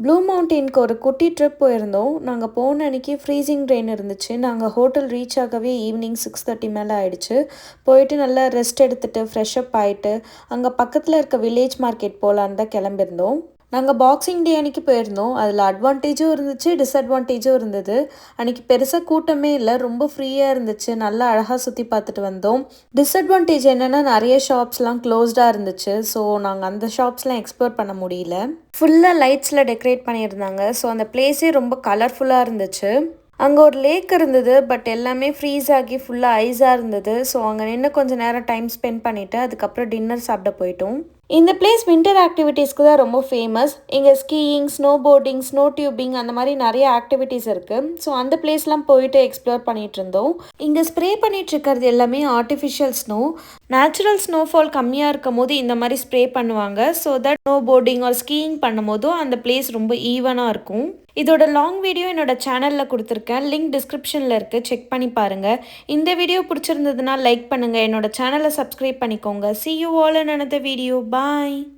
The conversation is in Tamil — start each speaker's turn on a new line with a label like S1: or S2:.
S1: ப்ளூ மவுண்டெயினுக்கு ஒரு குட்டி ட்ரிப் போயிருந்தோம். நாங்கள் போன அன்றைக்கி ஃப்ரீசிங் ரெயின் இருந்துச்சு. நாங்கள் ஹோட்டல் ரீச் ஆகவே ஈவினிங் 6:30 மேலே ஆயிடுச்சு. போயிட்டு நல்லா ரெஸ்ட் எடுத்துகிட்டு ஃப்ரெஷ்அப் ஆகிட்டு அங்கே பக்கத்தில் இருக்க வில்லேஜ் மார்க்கெட் போகலான்னு தான் கிளம்பியிருந்தோம். நாங்கள் பாக்ஸிங் டே அன்றைக்கி போயிருந்தோம். அதில் அட்வான்டேஜும் இருந்துச்சு, டிஸ்அட்வான்டேஜும் இருந்தது. அன்றைக்கி பெருசாக கூட்டமே இல்லை, ரொம்ப ஃப்ரீயாக இருந்துச்சு. நல்லா அழகாக சுற்றி பார்த்துட்டு வந்தோம். டிஸ்அட்வான்டேஜ் என்னென்னா நிறைய ஷாப்ஸ்லாம் க்ளோஸ்டாக இருந்துச்சு. ஸோ நாங்கள் அந்த ஷாப்ஸ்லாம் எக்ஸ்ப்ளோர் பண்ண முடியல. ஃபுல்லாக லைட்ஸில் டெக்கரேட் பண்ணியிருந்தாங்க. ஸோ அந்த பிளேஸே ரொம்ப கலர்ஃபுல்லாக இருந்துச்சு. அங்கே ஒரு லேக் இருந்தது, பட் எல்லாமே ஃப்ரீஸ் ஆகி ஃபுல்லாக ஐஸாக இருந்தது. ஸோ அங்கே நின்று கொஞ்சம் நேரம் டைம் ஸ்பெண்ட் பண்ணிவிட்டு அதுக்கப்புறம் டின்னர் சாப்பிட போயிட்டோம். இந்த பிளேஸ் வின்டர் ஆக்டிவிட்டீஸ்க்கு தான் ரொம்ப ஃபேமஸ். இங்கே skiing, snow boarding, snow tubing அந்த மாதிரி நிறைய ஆக்டிவிட்டீஸ் இருக்குது. ஸோ அந்த பிளேஸ்லாம் போயிட்டு எக்ஸ்ப்ளோர் பண்ணிகிட்டு இருந்தோம். இங்கே ஸ்ப்ரே பண்ணிகிட்டு இருக்கிறது எல்லாமே ஆர்டிஃபிஷியல் ஸ்னோ. நேச்சுரல் ஸ்னோஃபால் கம்மியாக இருக்கும் போது இந்த மாதிரி ஸ்ப்ரே பண்ணுவாங்க. ஸோ தட் ஸ்னோ போர்டிங் ஒரு ஸ்கீயிங் பண்ணும் போதும் அந்த பிளேஸ் ரொம்ப ஈவனாக இருக்கும். இதோட லாங் வீடியோ என்னோட சேனலில் கொடுத்துருக்கேன். லிங்க் டிஸ்கிரிப்ஷனில் இருக்குது, செக் பண்ணி பாருங்கள். இந்த வீடியோ பிடிச்சிருந்ததுன்னா லைக் பண்ணுங்கள், என்னோட சேனலை சப்ஸ்கிரைப் பண்ணிக்கோங்க. See you all in another video. Bye.